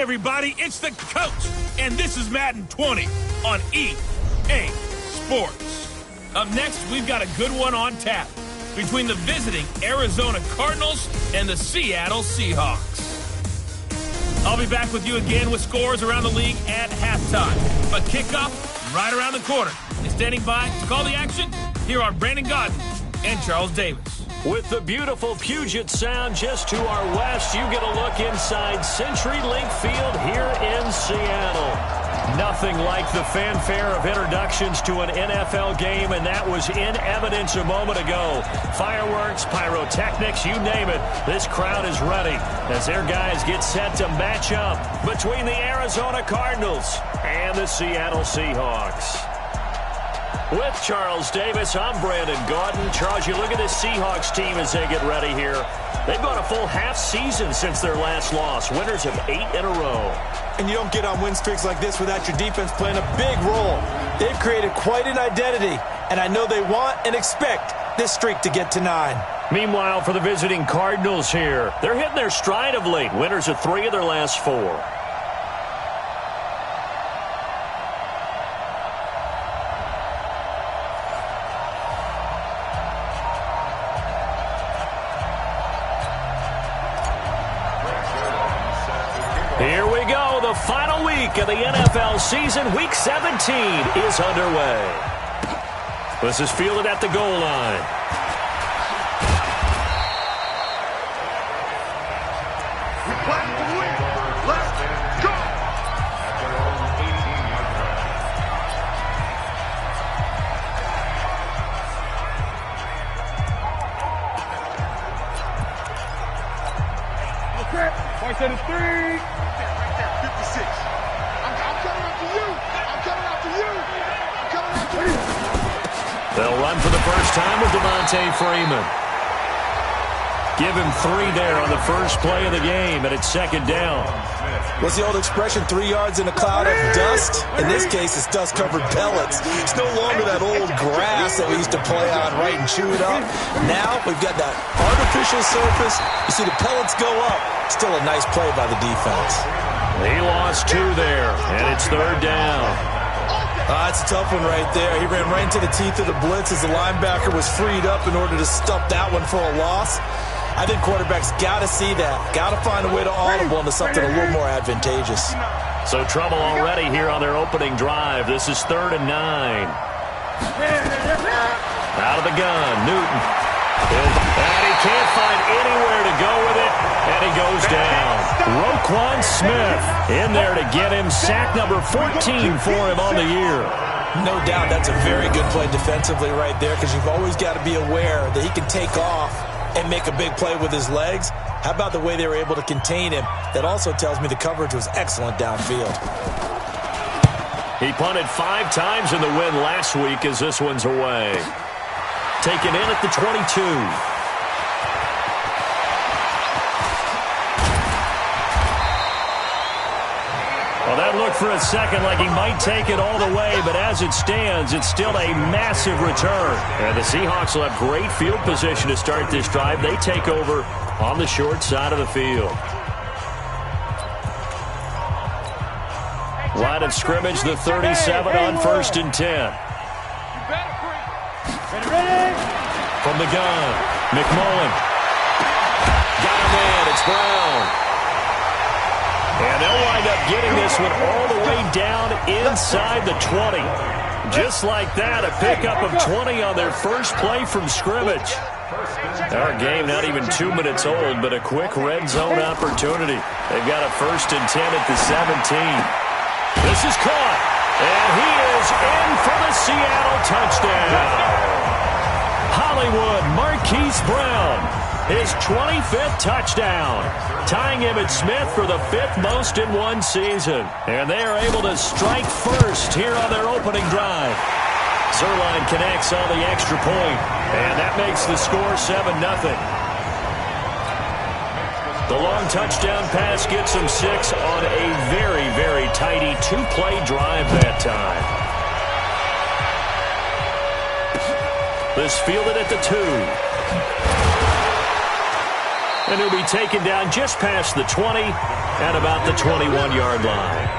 everybody, it's the coach, and this is Madden 20 on EA Sports. Up next, we've got a good one on tap between the visiting Arizona Cardinals and the Seattle Seahawks. I'll be back with you again with scores around the league at halftime, but kickoff right around the corner. And standing by to call the action, here are Brandon Godden and Charles Davis. With the beautiful Puget Sound just to our west, you get a look inside CenturyLink Field here in Seattle. Nothing like the fanfare of introductions to an NFL game, and that was in evidence a moment ago. Fireworks, pyrotechnics, you name it. This crowd is ready as their guys get set to match up between the Arizona Cardinals and the Seattle Seahawks. With Charles Davis, I'm Brandon Godden. Charles, you look at this Seahawks team as they get ready here. They've gone a full half season since their last loss. Winners of 8 in a row. And you don't get on win streaks like this without your defense playing a big role. They've created quite an identity, and I know they want and expect this streak to get to 9. Meanwhile, for the visiting Cardinals here, they're hitting their stride of late. Winners of 3 of their last 4. Here we go. The final week of the NFL season. Week 17 is underway. This is fielded at the goal line. First and 3. Right there, 56. I'm coming after you. I'm coming after you. I'm coming after you. They'll run for the first time with Devontae Freeman. Give him 3 there on the first play of the game, and it's second down. What's the old expression, 3 yards in a cloud of dust? In this case, it's dust-covered pellets. It's no longer that old grass that we used to play on, right, and chew it up. Now we've got that artificial surface. You see the pellets go up. Still a nice play by the defense. He lost 2 there, and it's third down. It's a tough one right there. He ran right into the teeth of the blitz as the linebacker was freed up in order to stuff that one for a loss. I think quarterbacks got to see that. Got to find a way to audible into something a little more advantageous. So trouble already here on their opening drive. This is 3rd and 9. Out of the gun, Newton. And he can't find anywhere to go with it, and he goes down. Roquan Smith in there to get him. Sack number 14 for him on the year. No doubt that's a very good play defensively right there, because you've always got to be aware that he can take off and make a big play with his legs. How about the way they were able to contain him? That also tells me the coverage was excellent downfield. He punted 5 times in the win last week as this one's away. Taken in at the 22. Well, that looked for a second like he might take it all the way, but as it stands, it's still a massive return. And the Seahawks will have great field position to start this drive. They take over on the short side of the field. Line of scrimmage, the 37 on 1st and 10. From the gun, McMullen. Got him in, it's Brown. And they'll wind up getting this one all the way down inside the 20. Just like that, a pickup of 20 on their first play from scrimmage. Our game not even 2 minutes old, but a quick red zone opportunity. They've got a 1st and 10 at the 17. This is caught, and he is in for the Seattle touchdown. Hollywood Marquise Brown, his 25th touchdown, tying him at Smith for the 5th most in one season. And they are able to strike first here on their opening drive. Zerline connects on the extra point, and that makes the score 7-0. The long touchdown pass gets him 6 on a very, very tidy 2-play drive that time. This fielded at the 2. And he'll be taken down just past the 20 at about the 21-yard line.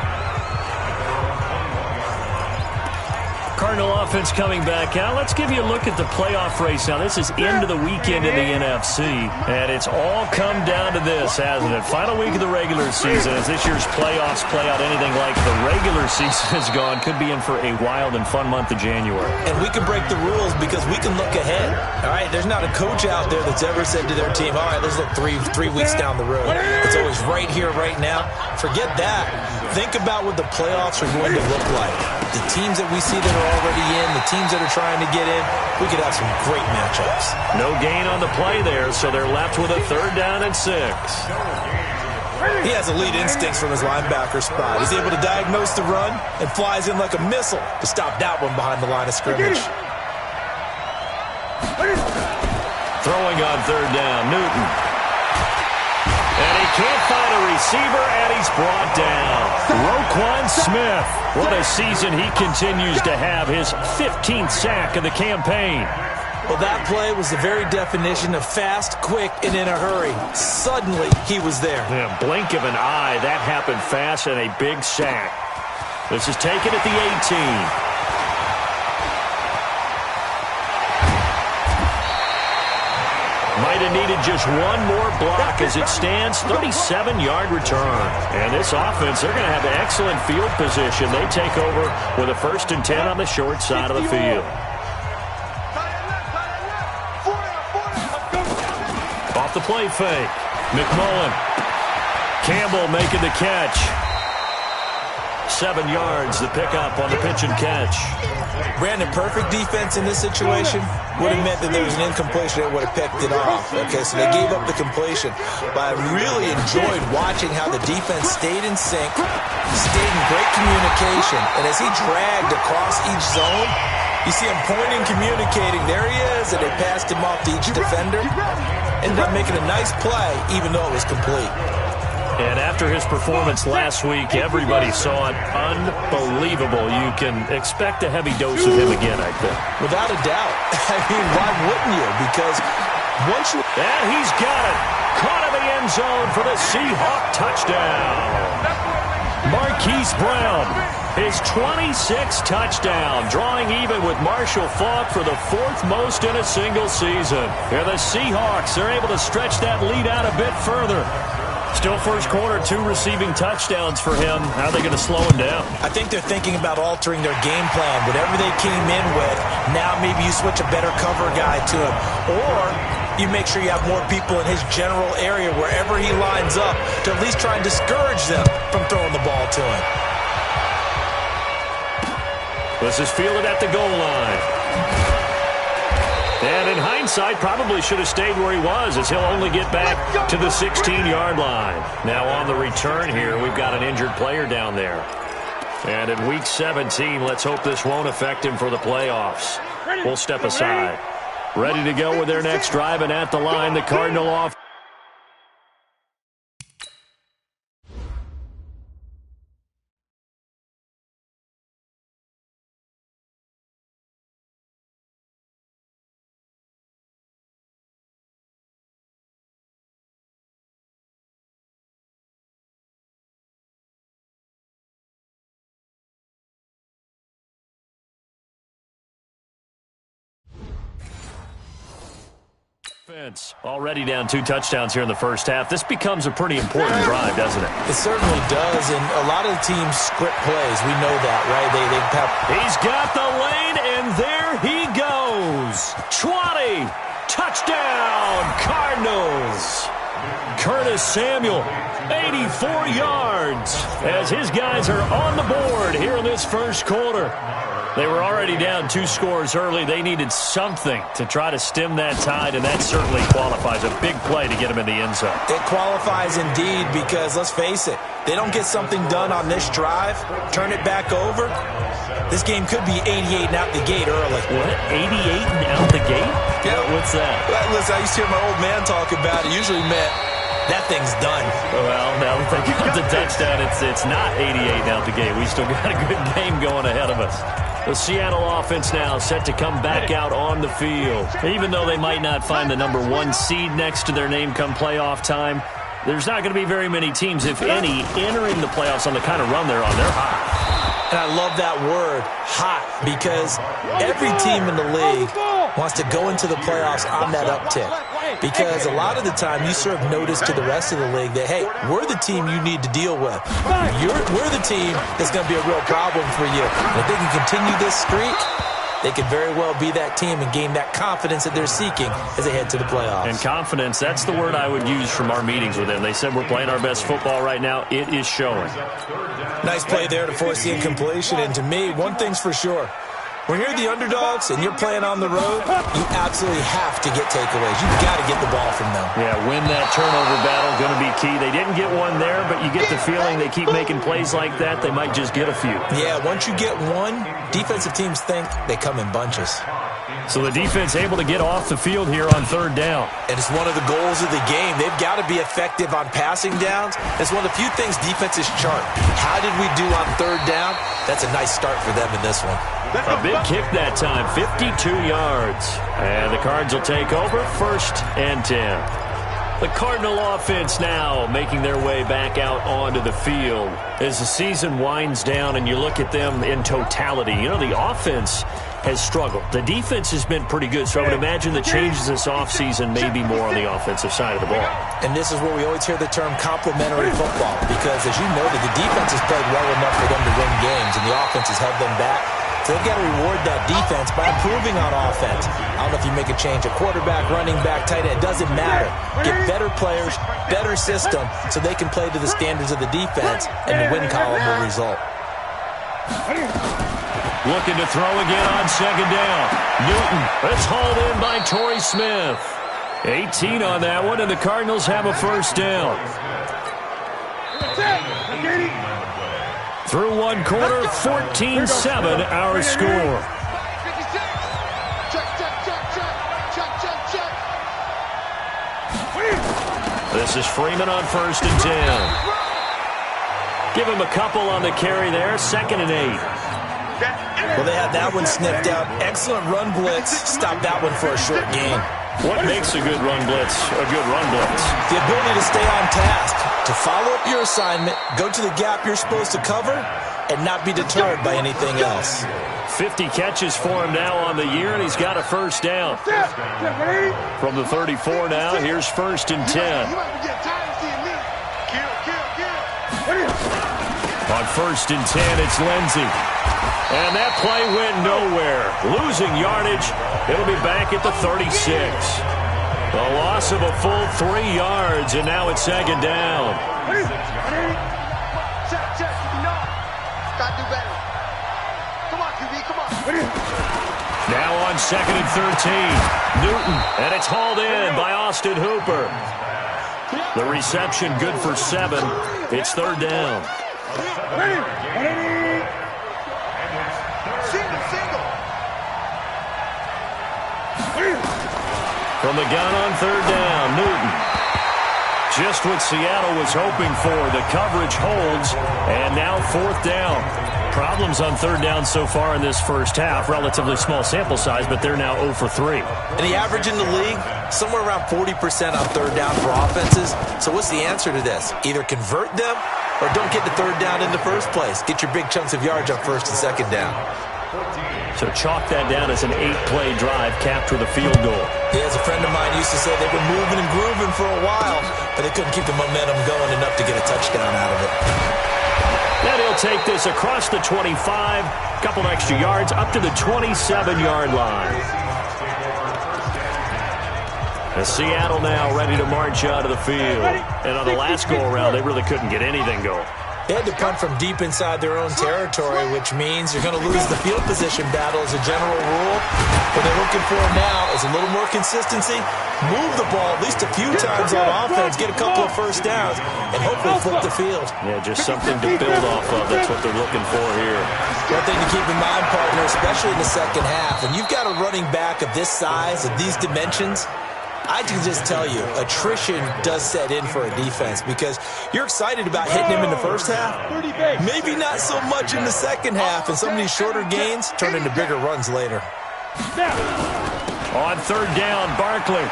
Cardinal offense coming back out. Let's give you a look at the playoff race now. This is into the weekend in the NFC, and it's all come down to this, hasn't it? Final week of the regular season. As this year's playoffs play out anything like the regular season has gone, could be in for a wild and fun month of January. And we can break the rules because we can look ahead. All right, there's not a coach out there that's ever said to their team, all right, let's look three weeks down the road. It's always right here, right now. Forget that. Think about what the playoffs are going to look like. The teams that we see that are already in, the teams that are trying to get in, we could have some great matchups. No gain on the play there, so they're left with a 3rd down and 6. He has elite instincts from his linebacker spot. He's able to diagnose the run and flies in like a missile to stop that one behind the line of scrimmage. Throwing on 3rd down, Newton. And he can't find a receiver, and he's brought down. Roquan Smith. What a season he continues to have. His 15th sack of the campaign. Well, that play was the very definition of fast, quick, and in a hurry. Suddenly, he was there. Yeah, blink of an eye. That happened fast and a big sack. This is taken at the 18. Might have needed just one more block as it stands. 37-yard return. And this offense, they're going to have excellent field position. They take over with a 1st and 10 on the short side of the field. Off the play fake. McMullen. Campbell making the catch. 7 yards, the pickup on the pitch and catch. Brandon, perfect defense in this situation would have meant that there was an incompletion that would have picked it off. Okay, so they gave up the completion. But I really enjoyed watching how the defense stayed in sync, stayed in great communication, and as he dragged across each zone, you see him pointing, communicating. There he is, and they passed him off to each defender. Ended up making a nice play, even though it was complete. And after his performance last week, everybody saw it. Unbelievable. You can expect a heavy dose of him again, I think. Without a doubt. I mean, why wouldn't you? Because once you... And he's got it. Caught in the end zone for the Seahawk touchdown. Marquise Brown, his 26th touchdown, drawing even with Marshall Faulk for the 4th most in a single season. And the Seahawks, they're able to stretch that lead out a bit further. Still first quarter, 2 receiving touchdowns for him. How are they going to slow him down? I think they're thinking about altering their game plan. Whatever they came in with, now maybe you switch a better cover guy to him. Or you make sure you have more people in his general area wherever he lines up to at least try and discourage them from throwing the ball to him. This is fielded at the goal line. And in hindsight, probably should have stayed where he was, as he'll only get back to the 16-yard line. Now on the return here, we've got an injured player down there. And in Week 17, let's hope this won't affect him for the playoffs. We'll step aside. Ready to go with their next drive, and at the line, the Cardinal off. Already down 2 touchdowns here in the first half. This becomes a pretty important drive, doesn't it? It certainly does, and a lot of the teams script plays. We know that, right? He's got the lane, and there he goes. 20. Touchdown, Cardinals. Curtis Samuel, 84 yards, as his guys are on the board here in this first quarter. They were already down 2 scores early. They needed something to try to stem that tide, and that certainly qualifies. A big play to get them in the end zone. It qualifies indeed because, let's face it, they don't get something done on this drive, turn it back over, this game could be 88 and out the gate early. What? 88 and out the gate? Yeah. What's that? Listen, I used to hear my old man talk about it. Usually meant that thing's done. Well, now that they got the touchdown, it's not 88 out the gate. We still got a good game going ahead of us. The Seattle offense now set to come back out on the field. Even though they might not find the number 1 seed next to their name come playoff time, there's not going to be very many teams, if any, entering the playoffs on the kind of run they're on. They're hot. And I love that word, hot, because every team in the league wants to go into the playoffs on that uptick. Because a lot of the time you serve notice to the rest of the league that, hey, we're the team you need to deal with. We're the team that's going to be a real problem for you. And if they can continue this streak, they could very well be that team and gain that confidence that they're seeking as they head to the playoffs. And confidence, that's the word I would use from our meetings with them. They said we're playing our best football right now. It is showing. Nice play there to force the incompletion. And to me, one thing's for sure. When you're the underdogs and you're playing on the road, you absolutely have to get takeaways. You've got to get the ball from them. Yeah, win that turnover battle, going to be key. They didn't get one there, but you get the feeling they keep making plays like that, they might just get a few. Yeah, once you get one, defensive teams think they come in bunches. So the defense able to get off the field here on 3rd down. And it's one of the goals of the game. They've got to be effective on passing downs. It's one of the few things defenses chart. How did we do on 3rd down? That's a nice start for them in this one. A big kick that time, 52 yards. And the Cards will take over, 1st and 10. The Cardinal offense now making their way back out onto the field as the season winds down and you look at them in totality. You know, the offense has struggled. The defense has been pretty good, so I would imagine the changes this offseason may be more on the offensive side of the ball. And this is where we always hear the term complementary football, because as you know, that the defense has played well enough for them to win games, and the offense has held them back. So they've got to reward that defense by improving on offense. I don't know if you make a change at quarterback, running back, tight end. It doesn't matter. Get better players, better system, so they can play to the standards of the defense, and the win column will result. Looking to throw again on 2nd down. Newton, it's hauled in by Torrey Smith. 18 on that one, and the Cardinals have a 1st down. Through 1 quarter, 14-7 our score. This is Freeman on 1st and 10. Give him a couple on the carry there, 2nd and 8. Well, they had that one sniffed out. Excellent run blitz. Stop that one for a short gain. What makes a good run blitz a good run blitz? The ability to stay on task, to follow up your assignment, go to the gap you're supposed to cover, and not be deterred by anything else. 50 catches for him now on the year, and he's got a 1st down. From the 34 now, here's 1st and 10. On 1st and 10, it's Lindsey. And that play went nowhere. Losing yardage. It'll be back at the 36. A loss of a full 3 yards, and now it's 2nd down. Now on 2nd and 13. Newton, and it's hauled in by Austin Hooper. The reception good for 7. It's 3rd down. From the gun on 3rd down, Newton. Just what Seattle was hoping for. The coverage holds, and now 4th down. Problems on 3rd down so far in this first half. Relatively small sample size, but they're now 0 for 3. And the average in the league, somewhere around 40% on 3rd down for offenses. So what's the answer to this? Either convert them or don't get the 3rd down in the first place. Get your big chunks of yards on 1st and 2nd down. So chalk that down as an 8-play drive capped with a field goal. Yeah, as a friend of mine used to say, they were moving and grooving for a while, but they couldn't keep the momentum going enough to get a touchdown out of it. Then he'll take this across the 25, a couple extra yards, up to the 27-yard line. And Seattle now ready to march out of the field. And on the last go-around, they really couldn't get anything going. They had to punt from deep inside their own territory, which means you're going to lose the field position battle as a general rule. What they're looking for now is a little more consistency, move the ball at least a few times on offense, get a couple of 1st downs, and hopefully flip the field. Yeah, just something to build off of. That's what they're looking for here. One thing to keep in mind, partner, especially in the second half, when you've got a running back of this size, of these dimensions, I can just tell you, attrition does set in for a defense because you're excited about hitting him in the first half. Maybe not so much in the second half, and some of these shorter gains turn into bigger runs later. On third down, Barkley.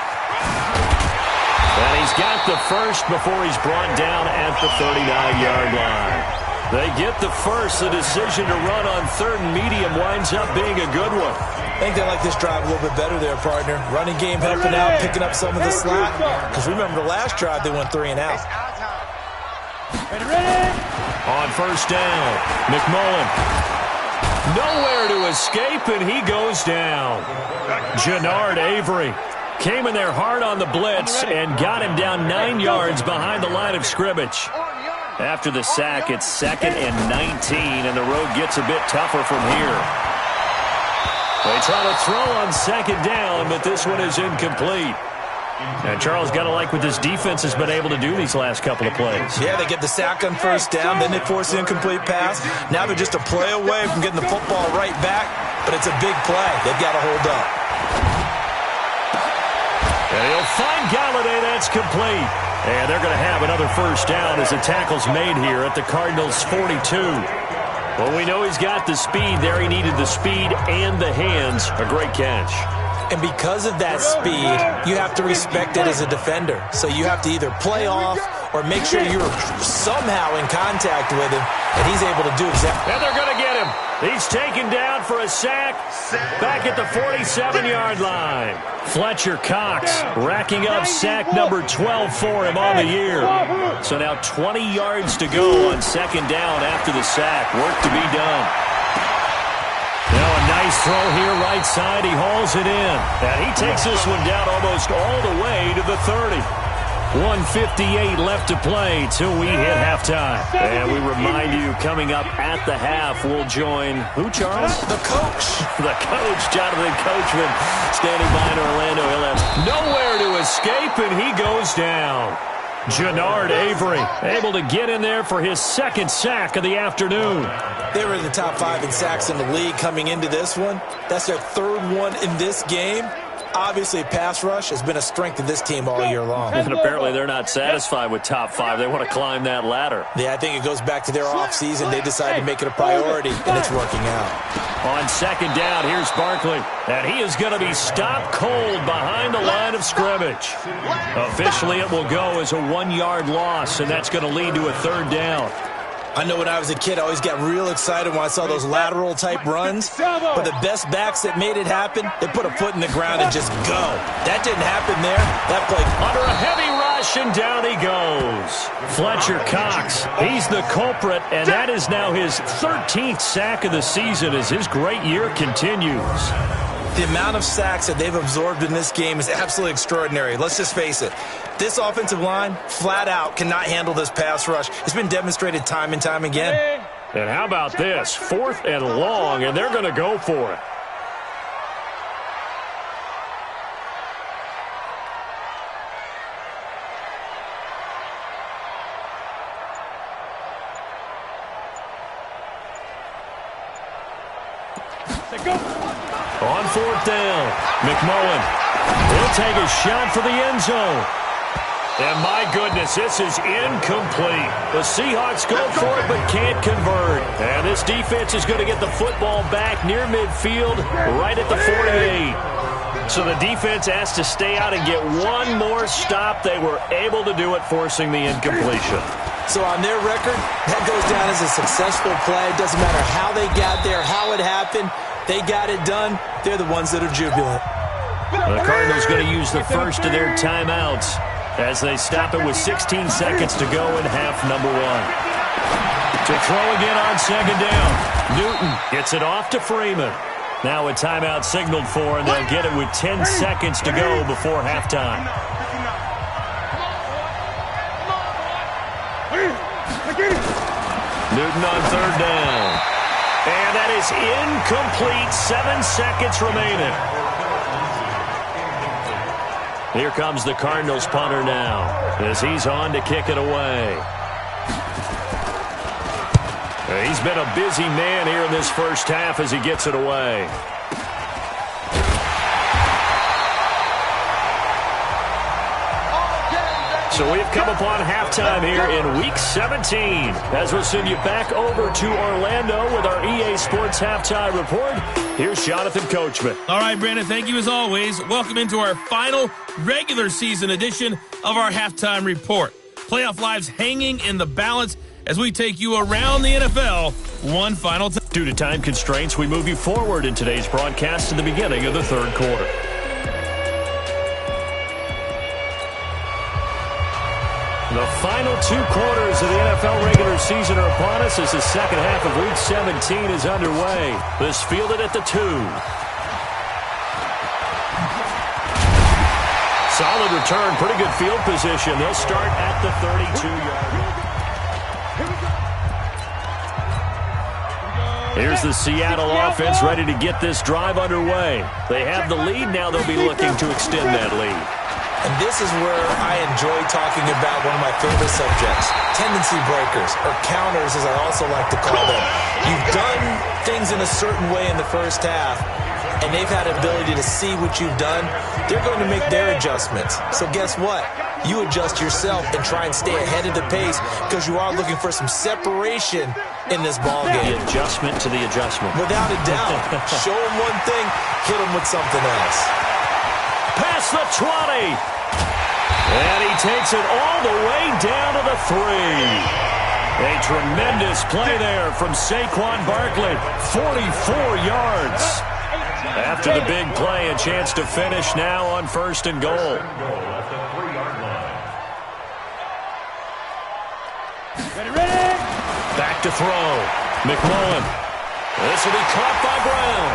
And he's got the first before he's brought down at the 39-yard line. They get the first. The decision to run on third and medium winds up being a good one. I think they like this drive a little bit better there, partner. Running game helping out, picking up some of the slack. Because remember the last drive, they went 3 and out. On first down, McMullen. Nowhere to escape, and he goes down. Jannard Avery came in there hard on the blitz and got him down 9 yards behind the line of scrimmage. After the sack, it's 2nd and 19, and the road gets a bit tougher from here. They try to throw on 2nd down, but this one is incomplete. And Charles, got to like what this defense has been able to do these last couple of plays. Yeah, they get the sack on first down, then they force an incomplete pass. Now they're just a play away from getting the football right back, but it's a big play. They've got to hold up. And he'll find Galladay. That's complete. And they're going to have another first down as the tackle's made here at the Cardinals' 42. Well, we know he's got the speed there. He needed the speed and the hands. A great catch. And because of that speed, you have to respect it as a defender. So you have to either play off or make sure you're somehow in contact with him, and he's able to do exactly. And they're going to get him. He's taken down for a sack back at the 47-yard line. Fletcher Cox racking up sack number 12 for him on the year. So now 20 yards to go on 2nd down after the sack. Work to be done. Now a nice throw here right side. He hauls it in. And he takes this one down almost all the way to the 30. 1:58 left to play till we hit halftime. And we remind you, coming up at the half, we'll join who, Charles? The coach. The coach, Jonathan Coachman, standing by in Orlando. He'll have nowhere to escape, and he goes down. Jannard Avery able to get in there for his 2nd sack of the afternoon. They were in the top 5 in sacks in the league coming into this one. That's their 3rd one in this game. Obviously, pass rush has been a strength of this team all year long. And apparently they're not satisfied with top 5. They want to climb that ladder. Yeah, I think it goes back to their offseason. They decided to make it a priority, and it's working out. On 2nd down, here's Barkley. And he is going to be stopped cold behind the line of scrimmage. Officially, it will go as a 1-yard loss, and that's going to lead to a 3rd down. I know when I was a kid, I always got real excited when I saw those lateral-type runs. But the best backs that made it happen, they put a foot in the ground and just go. That didn't happen there. That play under a heavy rush, and down he goes. Fletcher Cox, he's the culprit, and that is now his 13th sack of the season as his great year continues. The amount of sacks that they've absorbed in this game is absolutely extraordinary. Let's just face it. This offensive line, flat out, cannot handle this pass rush. It's been demonstrated time and time again. And how about this? 4th and long, and they're going to go for it. On 4th down, McMullen. He'll take a shot for the end zone. And my goodness, this is incomplete. The Seahawks go for it but can't convert. And this defense is going to get the football back near midfield, right at the 48. So the defense has to stay out and get one more stop. They were able to do it, forcing the incompletion. So on their record, that goes down as a successful play. It doesn't matter how they got there, how it happened. They got it done. They're the ones that are jubilant. The Cardinals going to use the first of their timeouts as they stop it with 16 seconds to go in half number 1. To throw again on 2nd down. Newton gets it off to Freeman. Now a timeout signaled for, and they'll get it with 10 seconds to go before halftime. Newton on 3rd down. And that is incomplete. 7 seconds remaining. Here comes the Cardinals punter now as he's on to kick it away. He's been a busy man here in this first half as he gets it away. So we've come upon halftime here in Week 17. As we'll send you back over to Orlando with our EA Sports Halftime Report, here's Jonathan Coachman. All right, Brandon, thank you as always. Welcome into our final regular season edition of our Halftime Report. Playoff lives hanging in the balance as we take you around the NFL one final time. Due to time constraints, we move you forward in today's broadcast to the beginning of the third quarter. The final 2 quarters of the NFL regular season are upon us as the second half of Week 17 is underway. This fielded at the 2. Solid return, pretty good field position. They'll start at the 32-yard line. Here's the Seattle offense ready to get this drive underway. They have the lead. Now they'll be looking to extend that lead. And this is where I enjoy talking about one of my favorite subjects, tendency breakers, or counters as I also like to call them. You've done things in a certain way in the first half, and they've had an ability to see what you've done. They're going to make their adjustments. So guess what? You adjust yourself and try and stay ahead of the pace because you are looking for some separation in this ballgame. The adjustment to the adjustment. Without a doubt. Show them one thing, hit them with something else. Past the 20. And he takes it all the way down to the 3. A tremendous play there from Saquon Barkley. 44 yards. After the big play, a chance to finish now on 1st and goal. Back to throw. McMullen. This will be caught by Brown.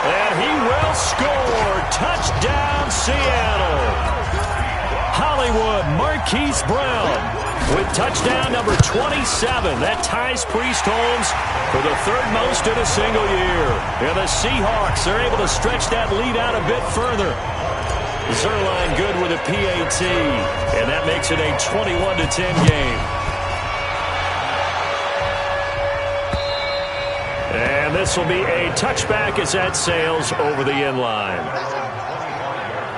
And he will score. Touchdown, Seattle. Hollywood Marquise Brown with touchdown number 27. That ties Priest Holmes for the 3rd most in a single year. And the Seahawks are able to stretch that lead out a bit further. Zerline good with a PAT. And that makes it a 21-10 game. And this will be a touchback as that sails over the end line.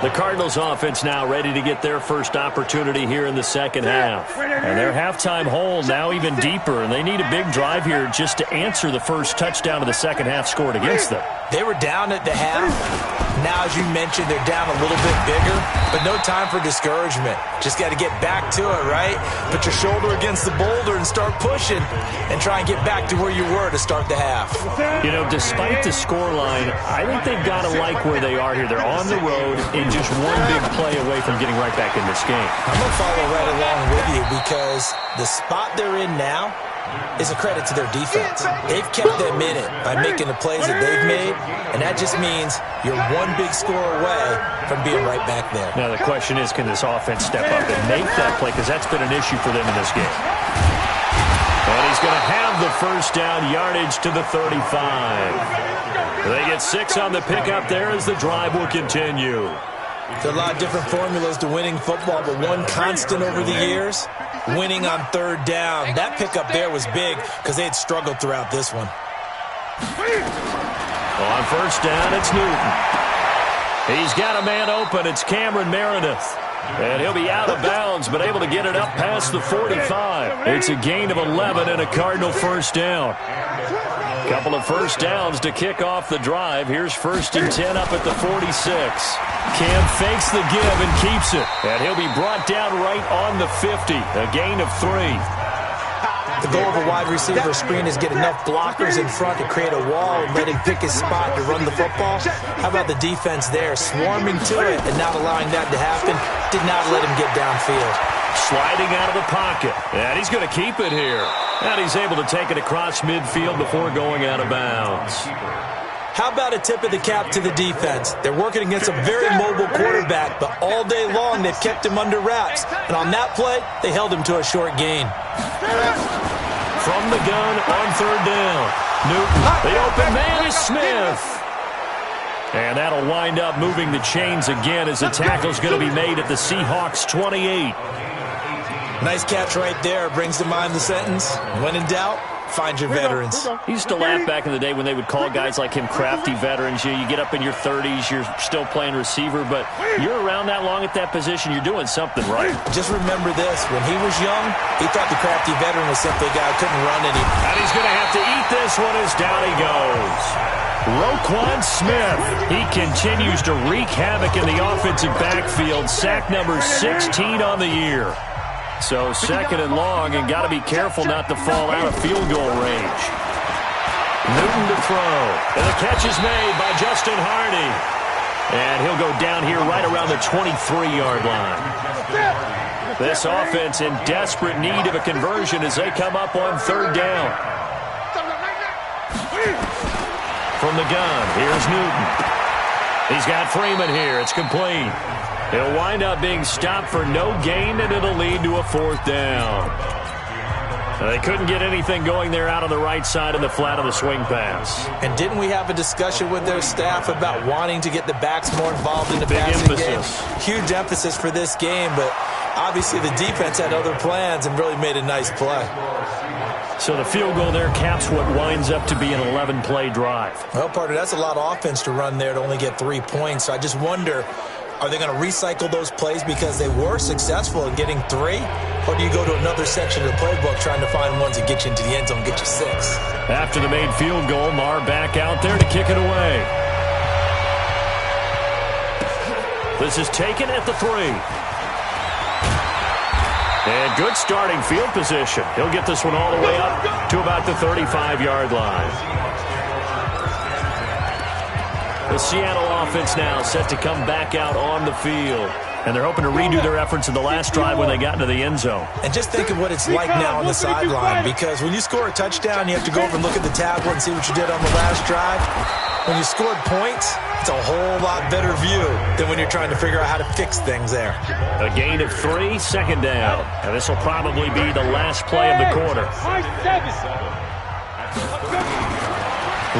The Cardinals offense now ready to get their first opportunity here in the second half. And their halftime hole now even deeper, and they need a big drive here just to answer the first touchdown of the second half scored against them. They were down at the half. Now, as you mentioned, they're down a little bit bigger, but no time for discouragement. Just got to get back to it, right? Put your shoulder against the boulder and start pushing and try and get back to where you were to start the half. You know, despite the scoreline, I think they've got to like where they are here. They're on the road and just one big play away from getting right back in this game. I'm going to follow right along with you because the spot they're in now is a credit to their defense. They've kept them in it by making the plays that they've made, and that just means you're one big score away from being right back there. Now the question is, can this offense step up and make that play, because that's been an issue for them in this game. And he's going to have the first down, yardage to the 35. They get 6 on the pickup there as the drive will continue. There are a lot of different formulas to winning football, but one constant over the years, winning on 3rd down. That pickup there was big because they had struggled throughout this one. On 1st down, it's Newton. He's got a man open. It's Cameron Meredith. And he'll be out of bounds, but able to get it up past the 45. It's a gain of 11 and a Cardinal 1st down. Couple of 1st downs to kick off the drive. Here's 1st and 10 up at the 46. Cam fakes the give and keeps it. And he'll be brought down right on the 50. A gain of 3. The goal of a wide receiver screen is get enough blockers in front to create a wall and let him pick his spot to run the football. How about the defense there, swarming to it and not allowing that to happen? Did not let him get downfield. Sliding out of the pocket. And he's going to keep it here. And he's able to take it across midfield before going out of bounds. How about a tip of the cap to the defense? They're working against a very mobile quarterback, but all day long they've kept him under wraps. And on that play, they held him to a short gain. From the gun on 3rd down. Newton, the open man is Smith. And that'll wind up moving the chains again as the tackle's going to be made at the Seahawks 28. Nice catch right there. Brings to mind the sentence, when in doubt, Find your veterans. He used to laugh back in the day when they would call guys like him crafty veterans. You get up in your 30s, you're still playing receiver, but you're around that long at that position, you're doing something right. Just remember this. When he was young, he thought the crafty veteran was simply a guy who couldn't run anymore. And he's going to have to eat this one as down he goes. Roquan Smith, he continues to wreak havoc in the offensive backfield. Sack number 16 on the year. So second and long, and got to be careful not to fall out of field goal range. Newton to throw. And the catch is made by Justin Hardy. And he'll go down here right around the 23-yard line. This offense in desperate need of a conversion as they come up on third down. From the gun, here's Newton. He's got Freeman here. It's complete. He'll wind up being stopped for no gain, and it'll lead to a fourth down. They couldn't get anything going there out on the right side of the flat of the swing pass. And didn't we have a discussion with their staff about wanting to get the backs more involved in the passing game? Huge emphasis for this game, but obviously the defense had other plans and really made a nice play. So the field goal there caps what winds up to be an 11-play drive. Well, partner, that's a lot of offense to run there to only get 3 points. So I just wonder, are they going to recycle those plays because they were successful in getting 3? Or do you go to another section of the playbook trying to find ones that get you into the end zone and get you 6? After the made field goal, Marr back out there to kick it away. This is taken at the 3. And good starting field position. He'll get this one all the way up to about the 35-yard line. The Seattle offense now set to come back out on the field. And they're hoping to redo their efforts in the last drive when they got into the end zone. And just think of what it's like now on the sideline, because when you score a touchdown, you have to go over and look at the tablet and see what you did on the last drive. When you scored points, it's a whole lot better view than when you're trying to figure out how to fix things there. A gain of 3, second down. And this will probably be the last play of the quarter.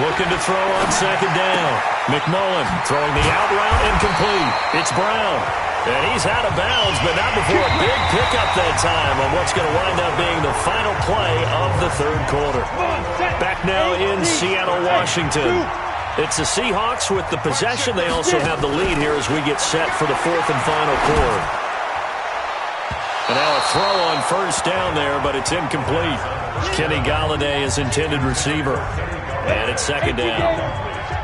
Looking to throw on second down. McMullen throwing the out route incomplete. It's Brown. And he's out of bounds, but not before a big pickup that time on what's going to wind up being the final play of the third quarter. Back now in Seattle, Washington. It's the Seahawks with the possession. They also have the lead here as we get set for the fourth and final quarter. And now a throw on first down there, but it's incomplete. Kenny Golladay is intended receiver. And it's second down.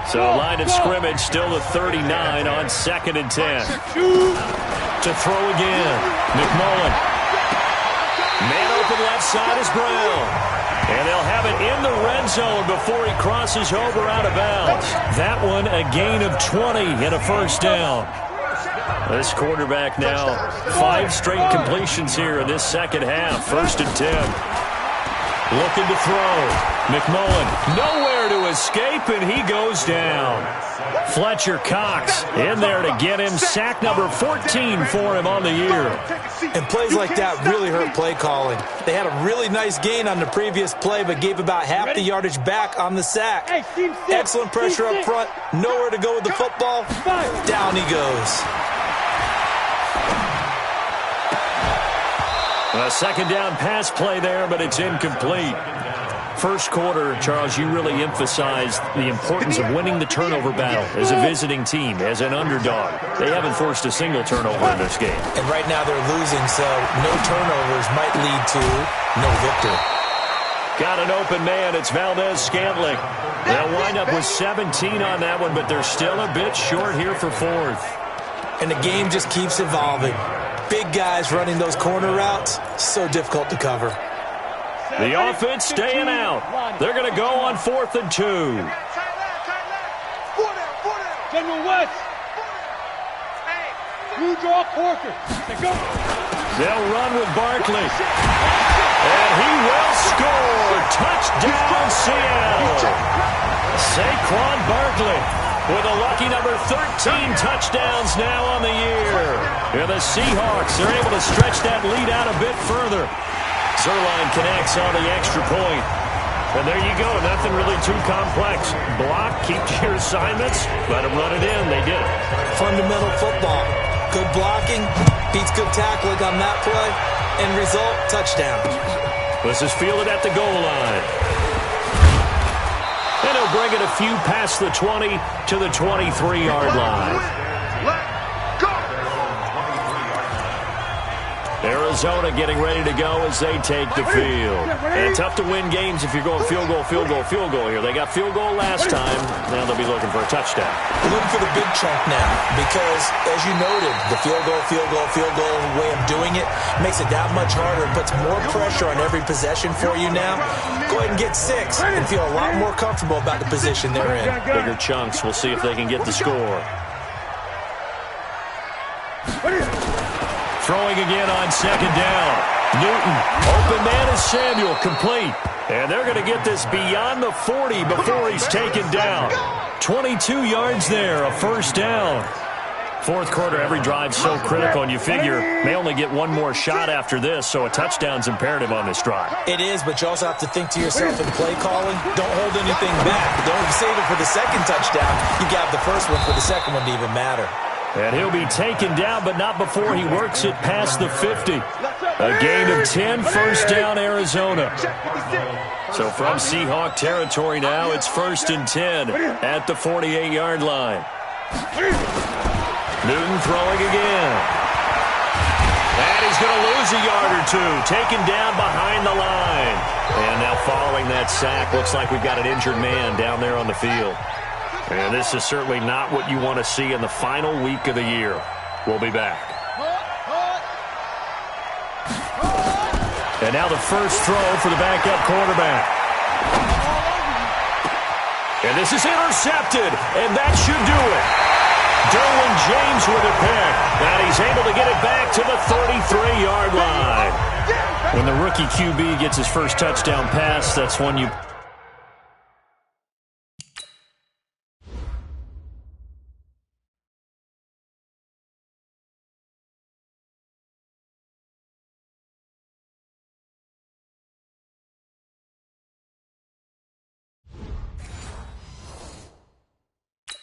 So line of scrimmage still at 39 on 2nd and 10. To throw again. McMullen. Man open left side is Brown. And they'll have it in the red zone before he crosses over out of bounds. That one a gain of 20 and a first down. This quarterback now 5 straight completions here in this second half. 1st and 10. Looking to throw. McMullen nowhere to escape, and he goes down. Fletcher Cox in there to get him. Sack number 14 for him on the year. And plays like that really hurt play calling. They had a really nice gain on the previous play, but gave about half the yardage back on the sack. Excellent pressure up front. Nowhere to go with the football. Down he goes. A second down pass play there, but it's incomplete. First quarter, Charles, you really emphasized the importance of winning the turnover battle as a visiting team, as an underdog. They haven't forced a single turnover in this game. And right now they're losing, so no turnovers might lead to no victory. Got an open man. It's Valdez-Scantling. They'll wind up with 17 on that one, but they're still a bit short here for 4th. And the game just keeps evolving. Big guys running those corner routes, so difficult to cover. The offense staying out. They're going to go on 4th and 2. General West. You draw Porker. They'll run with Barkley. And he will score. Touchdown, Seattle. Saquon Barkley with a lucky number 13 touchdowns now on the year. And the Seahawks are able to stretch that lead out a bit further. Zerline connects on the extra point. And there you go. Nothing really too complex. Block, keep to your assignments, let them run it in. They did it. Fundamental football. Good blocking beats good tackling on that play. End result, touchdown. This is fielded at the goal line. And he'll bring it a few past the 20 to the 23-yard line. Arizona getting ready to go as they take the field. And tough to win games if you're going field goal, field goal, field goal here. They got field goal last time. Now they'll be looking for a touchdown. They're looking for the big chunk now because, as you noted, the field goal way of doing it makes it that much harder. It puts more pressure on every possession for you now. Go ahead and get 6 and feel a lot more comfortable about the position they're in. Bigger chunks. We'll see if they can get the score. Throwing again on second down. Newton, open man is Samuel, complete. And they're going to get this beyond the 40 before he's taken down. 22 yards there, a first down. Fourth quarter, every drive so critical, and you figure they only get one more shot after this, so a touchdown's imperative on this drive. It is, but you also have to think to yourself in play calling, don't hold anything back. Don't save it for the second touchdown. You got the first one for the second one to even matter. And he'll be taken down, but not before he works it past the 50. A gain of 10, first down, Arizona. So from Seahawk territory now, it's 1st and 10 at the 48-yard line. Newton throwing again. And he's going to lose a yard or two, taken down behind the line. And now following that sack, looks like we've got an injured man down there on the field. And this is certainly not what you want to see in the final week of the year. We'll be back. And now the first throw for the backup quarterback. And this is intercepted, and that should do it. Derwin James with a pick, and he's able to get it back to the 33-yard line. When the rookie QB gets his first touchdown pass, that's when you...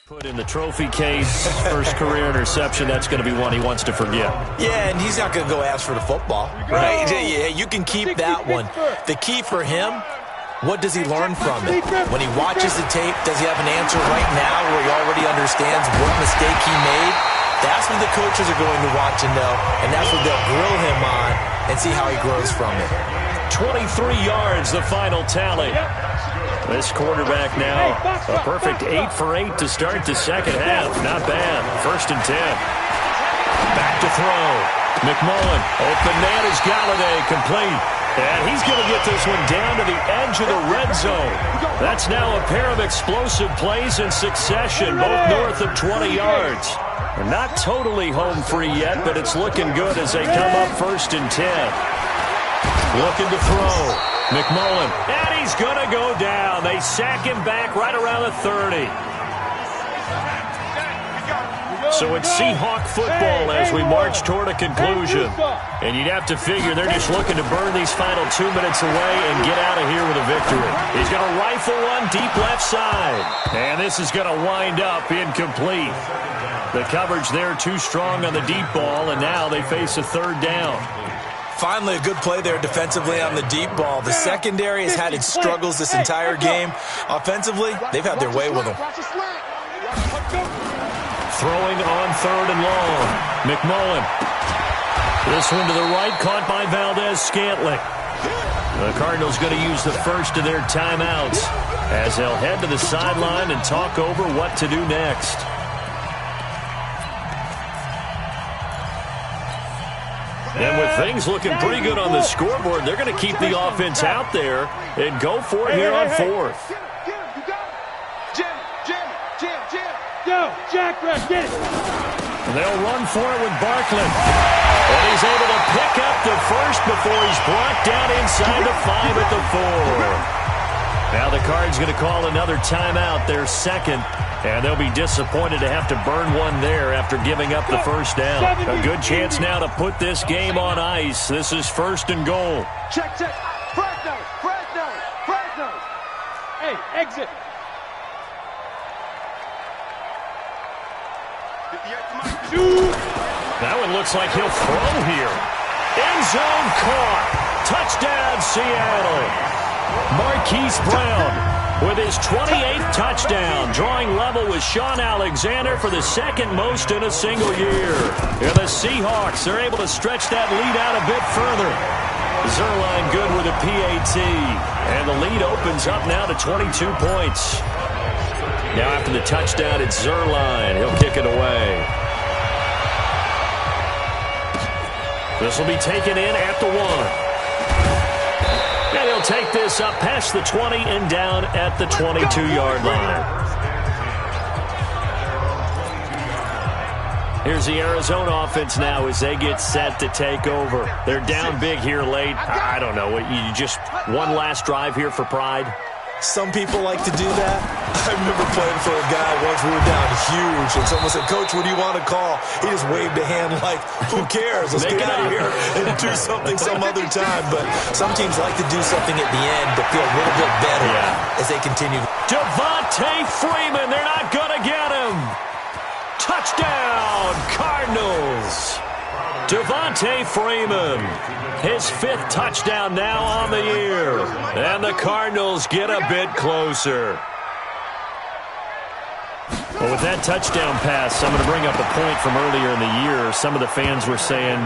put in the trophy case, first career interception, that's going to be one he wants to forget. Yeah, and he's not going to go ask for the football, right? Yeah, you can keep that one. The key for him, what does he learn from it? When he watches the tape, does he have an answer right now where he already understands what mistake he made? That's what the coaches are going to want to know, and that's what they'll grill him on and see how he grows from it. 23 yards, the final tally. This quarterback now, a perfect 8 for 8 to start the second half. Not bad. 1st and 10. Back to throw. McMullen. Open man is Galladay, complete. And he's going to get this one down to the edge of the red zone. That's now a pair of explosive plays in succession, both north of 20 yards. They're not totally home free yet, but it's looking good as they come up 1st and 10. Looking to throw. McMullen, and he's going to go down. They sack him back right around the 30. So it's Seahawk football as we march toward a conclusion. And you'd have to figure they're just looking to burn these final 2 minutes away and get out of here with a victory. He's going to rifle one deep left side. And this is going to wind up incomplete. The coverage there too strong on the deep ball, and now they face a 3rd down. Finally, a good play there defensively on the deep ball. The secondary has had its struggles this entire game. Offensively, they've had their way with them. Throwing on 3rd and long. McMullen. This one to the right, caught by Valdez-Scantling. The Cardinals going to use the first of their timeouts as they'll head to the sideline and talk over what to do next. And with things looking pretty good on the scoreboard, they're going to keep the offense out there and go for it here on 4th. Go, Jack, get it. And they'll run for it with Barkley. And he's able to pick up the first before he's brought down inside the 5 at the 4. Now the Cards going to call another timeout, their second. And they'll be disappointed to have to burn one there after giving up the first down. A good chance now to put this game on ice. This is 1st and goal. Check. Fresno. Hey, exit. That one looks like he'll throw here. End zone caught. Touchdown, Seattle. Marquise Brown with his 28th touchdown, drawing level with Sean Alexander for the second most in a single year. And the Seahawks are able to stretch that lead out a bit further. Zerline good with a PAT. And the lead opens up now to 22 points. Now after the touchdown, it's Zerline. He'll kick it away. This will be taken in at the 1. And he'll take this up past the 20 and down at the 22-yard line. Here's the Arizona offense now as they get set to take over. They're down big here late. I don't know. You just one last drive here for pride? Some people like to do that. I remember playing for a guy once. We were down huge, and someone said, "Coach, what do you want to call?" He just waved a hand like, "Who cares? Let's get out of here and do something some other time." But some teams like to do something at the end to feel a little bit better as they continue. Devontae Freeman, they're not going to get him. Touchdown, Cardinals. Devontae Freeman, his 5th touchdown now on the year. And the Cardinals get a bit closer. Well, with that touchdown pass, I'm going to bring up a point from earlier in the year. Some of the fans were saying,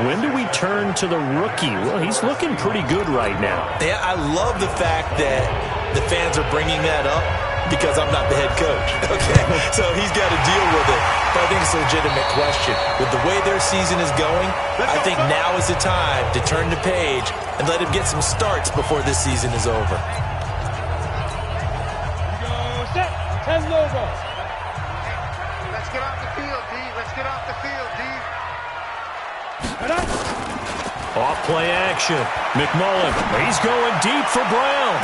when do we turn to the rookie? Well, he's looking pretty good right now. Yeah, I love the fact that the fans are bringing that up because I'm not the head coach. Okay, so he's got to deal with it. But I think it's a legitimate question. With the way their season is going, I think now is the time to turn the page and let him get some starts before this season is over. Set. 10 logo. Let's get off the field, D. Let's get off the field, D. Off play action. McMullen, he's going deep for Brown.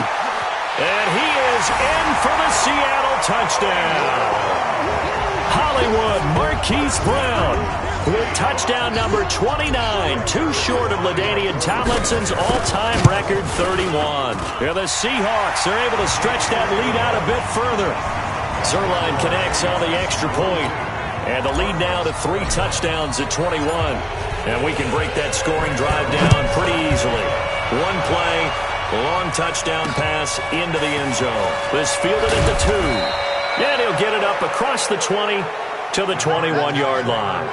And he is in for the Seattle touchdown. Hollywood Marquise Brown with touchdown number 29, too short of LaDainian Tomlinson's all-time record 31. And the Seahawks are able to stretch that lead out a bit further. Zerline connects on the extra point. And the lead now to 3 touchdowns at 21. And we can break that scoring drive down pretty easily. One play, long touchdown pass into the end zone. This fielded at the 2. And he'll get it up across the 20 to the 21-yard line.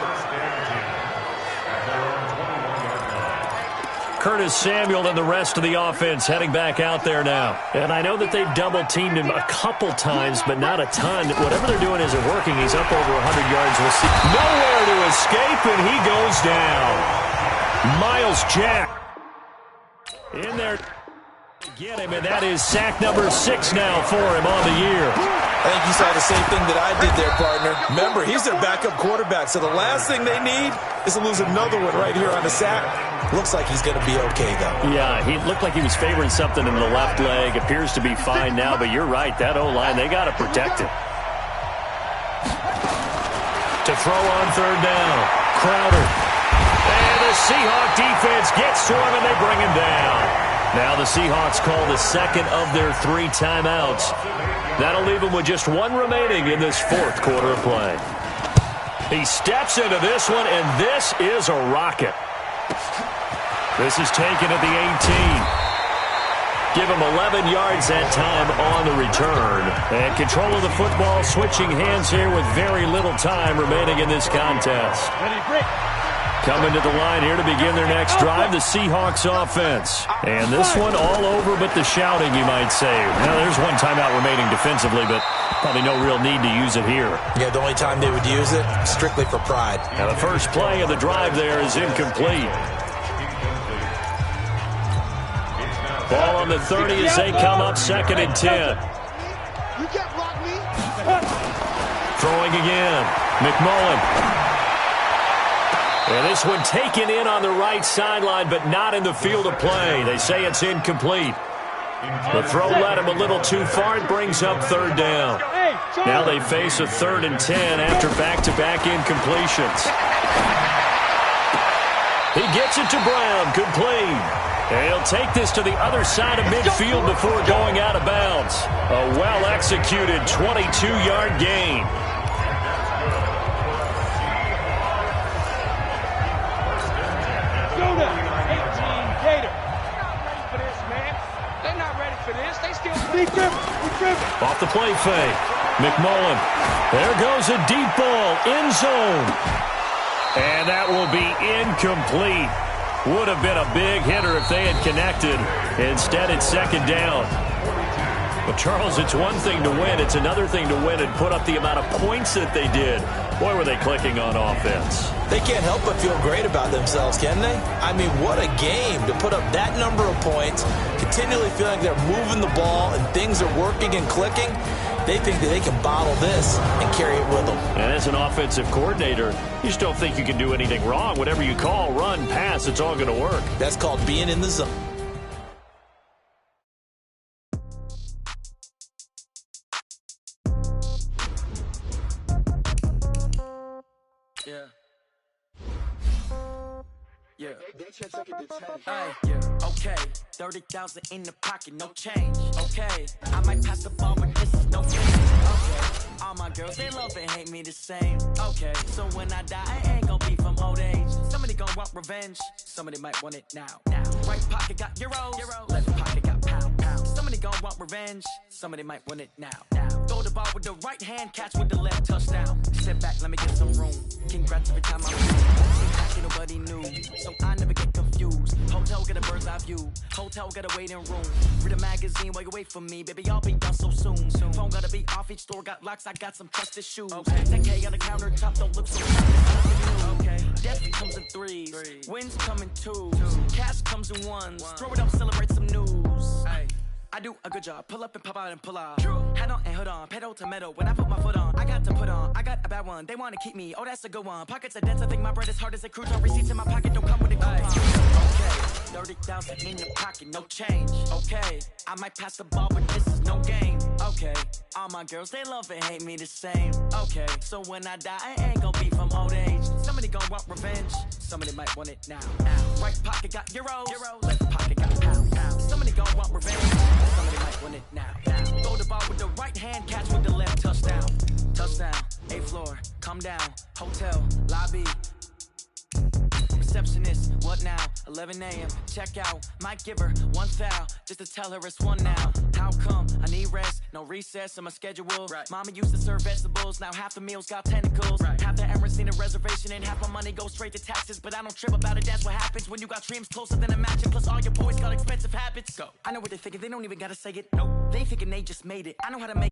Curtis Samuel and the rest of the offense heading back out there now. And I know that they've double-teamed him a couple times, but not a ton. Whatever they're doing isn't working. He's up over 100 yards. We'll see. Nowhere to escape, and he goes down. Miles Jack in there to get him, and that is sack number 6 now for him on the year. I think you saw the same thing that I did there, partner. Remember, he's their backup quarterback, so the last thing they need is to lose another one right here on the sack. Looks like he's going to be okay, though. Yeah, he looked like he was favoring something in the left leg. Appears to be fine now, but you're right. That O-line, they got to protect it. To throw on 3rd down, Crowder. And the Seahawk defense gets to him, and they bring him down. Now the Seahawks call the second of their 3 timeouts. That'll leave them with just 1 remaining in this 4th quarter of play. He steps into this one, and this is a rocket. This is taken at the 18. Give him 11 yards that time on the return. And control of the football switching hands here with very little time remaining in this contest. Coming to the line here to begin their next drive, the Seahawks offense. And this one all over but the shouting, you might say. Now, there's 1 timeout remaining defensively, but probably no real need to use it here. Yeah, the only time they would use it, strictly for pride. Now, the first play of the drive there is incomplete. Ball on the 30 as they come up 2nd and 10. You can't block me. Throwing again. McMullen. And this one taken in on the right sideline, but not in the field of play. They say it's incomplete. The throw led him a little too far. It brings up 3rd down. Now they face a 3rd and 10 after back-to-back incompletions. He gets it to Brown, complete. And he'll take this to the other side of midfield before going out of bounds. A well-executed 22-yard gain. Off the play fake. McMullen. There goes a deep ball. End zone. And that will be incomplete. Would have been a big hitter if they had connected. Instead, it's second down. But, Charles, it's one thing to win. It's another thing to win and put up the amount of points that they did. Boy, were they clicking on offense. They can't help but feel great about themselves, can they? I mean, what a game to put up that number of points, continually feeling they're moving the ball and things are working and clicking. They think that they can bottle this and carry it with them. And as an offensive coordinator, you just don't think you can do anything wrong. Whatever you call, run, pass, it's all going to work. That's called being in the zone. Yeah. Yeah. Okay. 30,000 in the pocket, no change. Okay. I might pass the ball, but this is no change. Okay. All my girls, they love and hate me the same. Okay. So when I die, I ain't gonna be from old age. Somebody gonna want revenge. Somebody might want it now. Right pocket got euros. Left pocket got pound. Somebody gonna want revenge. Somebody might want it now. Throw the ball with the right hand, catch with the left, touchdown. Sit back, let me get some room. Congrats every time I'm nobody knew, so I never get confused. Hotel get a bird's eye view. Hotel get a waiting room. Read a magazine while you wait for me, baby. I'll be done so soon. Phone gotta be off. Each store got locks. I got some trusted shoes. 10K on the countertop, don't look so okay. Death comes in threes. Wins come in twos. Cash comes in ones. Throw it up, celebrate some news. I do a good job. Pull up and pop out and pull off. Hat on and hood on. Pedal to metal. When I put my foot on, I got to put on. I got a bad one. They want to keep me. Oh, that's a good one. Pockets are dense. I think my bread is hard as a cruise on. Receipts in my pocket don't come with a coupon. Okay. 30,000 in the pocket. No change. Okay. I might pass the ball, but this is no game. Okay. All my girls, they love and hate me the same. Okay. So when I die, I ain't gonna be from old age. Somebody gonna want revenge. Somebody might want it now. Right pocket got euros. Left pocket got pound. Somebody gonna want revenge. Somebody might win it now. Throw the ball with the right hand, catch with the left, touchdown. Touchdown, 8th floor, come down. Hotel, lobby. Receptionist, what now? 11 a.m., check out. Might give her one foul, just to tell her it's one now. How come? I need rest, no recess in my schedule. Mama used to serve vegetables, now half the meals got tentacles. Half the Emirates need a reservation and half my money goes straight to taxes. But I don't trip about it, that's what happens when you got dreams closer than a matching. Plus all your boys got expensive habits. I know what they're thinking, they don't even gotta say it. Nope, they thinking they just made it. I know how to make